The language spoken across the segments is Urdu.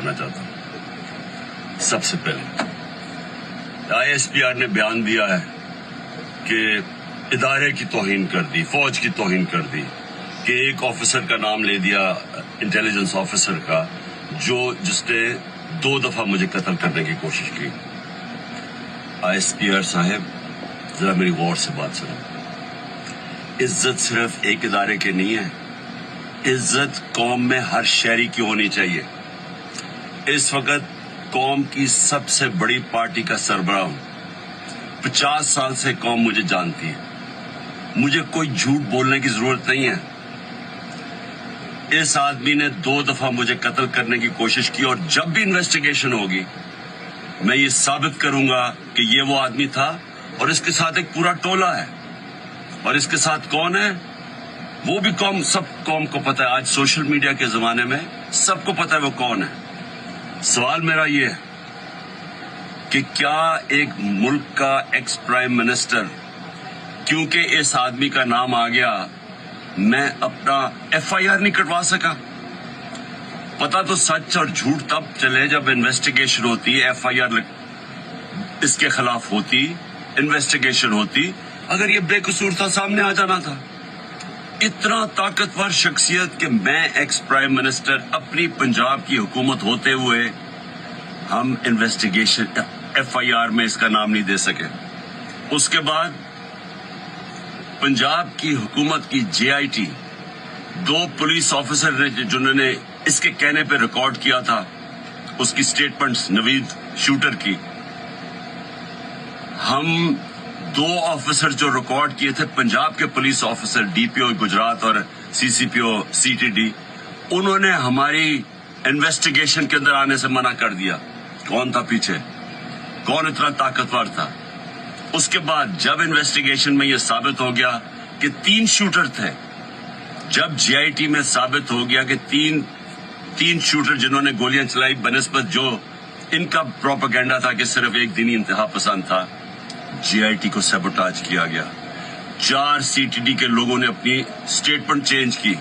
کرنا چاہتا ہوں۔ سب سے پہلے ISPR نے بیان دیا ہے کہ ادارے کی توہین کر دی، فوج کی توہین کر دی، کہ ایک آفیسر کا نام لے دیا انٹیلیجنس آفیسر کا جس نے 2 دفعہ مجھے قتل کرنے کی کوشش کی۔ ISPR صاحب ذرا میری غور سے بات سنو۔ عزت صرف ایک ادارے کے نہیں ہے، عزت قوم میں ہر شہری کی ہونی چاہیے۔ اس وقت قوم کی سب سے بڑی پارٹی کا سربراہ ہوں، 50 سال سے قوم مجھے جانتی ہے، مجھے کوئی جھوٹ بولنے کی ضرورت نہیں ہے۔ اس آدمی نے 2 دفعہ مجھے قتل کرنے کی کوشش کی، اور جب بھی انویسٹیگیشن ہوگی میں یہ ثابت کروں گا کہ یہ وہ آدمی تھا، اور اس کے ساتھ ایک پورا ٹولہ ہے۔ اور اس کے ساتھ کون ہے وہ بھی سب قوم کو پتا ہے۔ آج سوشل میڈیا کے زمانے میں سب کو پتا ہے وہ کون ہے۔ سوال میرا یہ ہے کہ کیا ایک ملک کا ایکس پرائم منسٹر، کیونکہ اس آدمی کا نام آ گیا، میں اپنا FIR نہیں کٹوا سکا؟ پتا تو سچ اور جھوٹ تب چلے جب انویسٹیگیشن ہوتی ہے، FIR اس کے خلاف ہوتی، انویسٹیگیشن ہوتی۔ اگر یہ بے قصور تھا سامنے آ جانا تھا۔ اتنا طاقتور شخصیت کہ میں ایکس پرائم منسٹر اپنی پنجاب کی حکومت ہوتے ہوئے ہم انویسٹیگیشن FIR میں اس کا نام نہیں دے سکے۔ اس کے بعد پنجاب کی حکومت کی JIT 2 پولیس آفیسر نے جنہوں نے اس کے کہنے پہ ریکارڈ کیا تھا اس کی سٹیٹمنٹس نوید شوٹر کی، ہم 2 آفیسر جو ریکارڈ کیے تھے پنجاب کے پولیس آفیسر DPO گجرات اور CCPO CTD، انہوں نے ہماری انویسٹیگیشن کے اندر آنے سے منع کر دیا۔ کون تھا پیچھے؟ کون اتنا طاقتور تھا؟ اس کے بعد جب انویسٹیگیشن میں یہ ثابت ہو گیا کہ 3 شوٹر تھے، جب JIT میں ثابت ہو گیا کہ تین شوٹر جنہوں نے گولیاں چلائی بنسبت جو ان کا پروپیگنڈا تھا کہ صرف ایک دینی انتہا پسند تھا، JIT کو سیبوٹاج کیا گیا۔ 4 CTD کے لوگوں نے اپنی سٹیٹمنٹ چینج کی،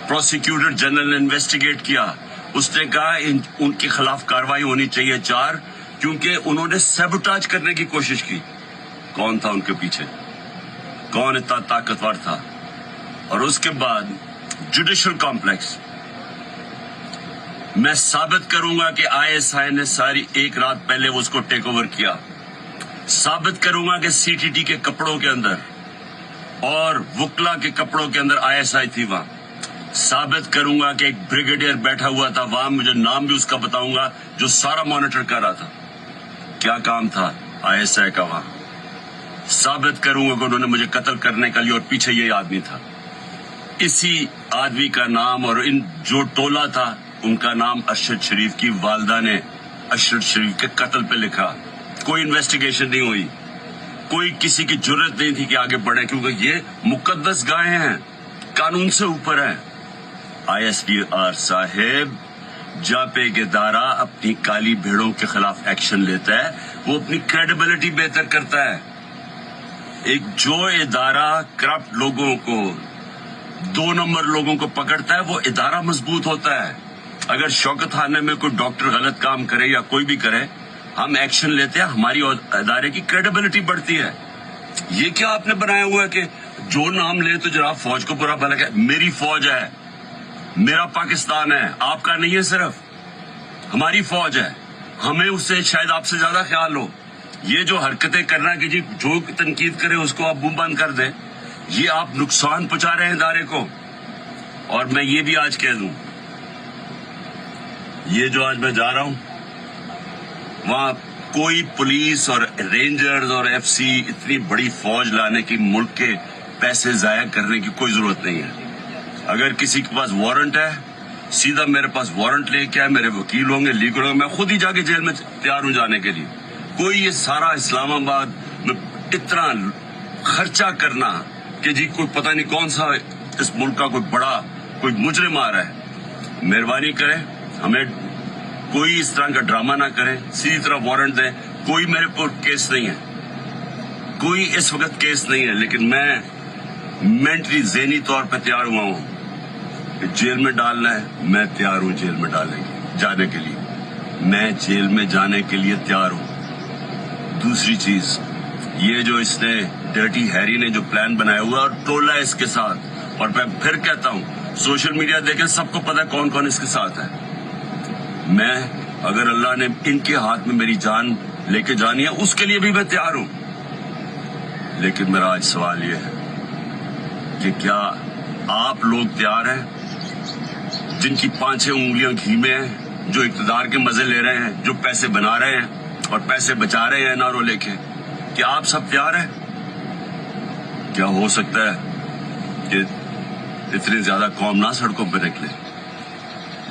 پروسیکیوٹر جنرل نے انویسٹیگیٹ کیا، اس نے کہا ان کے خلاف کارروائی ہونی چاہیے 4، کیونکہ انہوں نے سیبوٹاج کرنے کی کوشش کی۔ کون تھا ان کے پیچھے؟ کون اتنا طاقتور تھا؟ اور اس کے بعد جوڈیشل کمپلیکس، میں ثابت کروں گا کہ ISI نے ساری ایک رات پہلے اس کو ٹیک اوور کیا، ثابت کروں گا کہ CTD کے کپڑوں کے اندر اور وکلا کے کپڑوں کے اندر ISI تھی وہاں، ثابت کروں گا کہ ایک بریگیڈیئر بیٹھا ہوا تھا وہاں، مجھے نام بھی اس کا بتاؤں گا، جو سارا مانیٹر کر رہا تھا۔ کیا کام تھا ISI کا وہاں؟ ثابت کروں گا کہ انہوں نے مجھے قتل کرنے کا لیا، اور پیچھے یہ آدمی تھا۔ اسی آدمی کا نام اور ان جو ٹولہ تھا ان کا نام ارشد شریف کی والدہ نے ارشد شریف کے قتل پہ لکھا۔ کوئی انویسٹیگیشن نہیں ہوئی، کوئی کسی کی جرت نہیں تھی کہ آگے بڑھے، کیونکہ یہ مقدس گائے ہیں، قانون سے اوپر ہیں۔ ISPR صاحب، جب ایک ادارہ اپنی کالی بھیڑوں کے خلاف ایکشن لیتا ہے وہ اپنی کریڈیبلٹی بہتر کرتا ہے۔ جو ادارہ کرپٹ لوگوں کو، 2 نمبر لوگوں کو پکڑتا ہے، وہ ادارہ مضبوط ہوتا ہے۔ اگر شوکت خانے میں کوئی ڈاکٹر غلط کام کرے یا کوئی بھی کرے، ہم ایکشن لیتے ہیں، ہماری ادارے کی کریڈیبلٹی بڑھتی ہے۔ یہ کیا آپ نے بنایا ہوا ہے کہ جو نام لے تو جناب فوج کو برا بھلا کہ میری فوج ہے، میرا پاکستان ہے، آپ کا نہیں ہے، صرف ہماری فوج ہے، ہمیں اس سے شاید آپ سے زیادہ خیال ہو۔ یہ جو حرکتیں کرنا کہ جی جو تنقید کرے اس کو آپ منہ بند کر دیں، یہ آپ نقصان پہنچا رہے ہیں ادارے کو۔ اور میں یہ بھی آج کہہ دوں، یہ جو آج میں جا رہا ہوں وہاں کوئی پولیس اور رینجرز اور FC اتنی بڑی فوج لانے کی، ملک کے پیسے ضائع کرنے کی کوئی ضرورت نہیں ہے۔ اگر کسی کے پاس وارنٹ ہے، سیدھا میرے پاس وارنٹ لے کے آئے، میرے وکیل ہوں گے، لیگل ہوں گے، میں خود ہی جا کے جیل میں تیار ہوں جانے کے لیے۔ کوئی یہ سارا اسلام آباد میں اتنا خرچہ کرنا کہ جی کوئی پتہ نہیں کون سا اس ملک کا کوئی بڑا کوئی مجرم آ رہا ہے، مہربانی کریں ہمیں کوئی اس طرح کا ڈرامہ نہ کریں، سیدھی طرح وارنٹ دیں۔ کوئی میرے پر کیس نہیں ہے، کوئی اس وقت کیس نہیں ہے، لیکن میں مینٹلی ذہنی طور پہ تیار ہوا ہوں کہ جیل میں ڈالنا ہے، میں تیار ہوں جیل میں ڈالنے جانے کے لیے۔ میں جیل میں جانے کے لیے تیار ہوں. دوسری چیز یہ جو اس نے ڈرٹی ہیری نے جو پلان بنایا ہوا اور ٹولا ہے اس کے ساتھ, اور میں پھر کہتا ہوں سوشل میڈیا دیکھیں سب کو پتا کون کون اس کے ساتھ ہے. میں اگر اللہ نے ان کے ہاتھ میں میری جان لے کے جانی ہے اس کے لیے بھی میں تیار ہوں. لیکن میرا آج سوال یہ ہے کہ کیا آپ لوگ تیار ہیں جن کی 5-6 انگلیاں گھی میں ہیں, جو اقتدار کے مزے لے رہے ہیں, جو پیسے بنا رہے ہیں اور پیسے بچا رہے ہیں نارو لے کے, کیا آپ سب تیار ہیں؟ کیا ہو سکتا ہے کہ اتنی زیادہ قوم نہ سڑکوں پہ نکلے,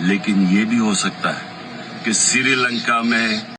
لیکن یہ بھی ہو سکتا ہے کہ سری لنکا میں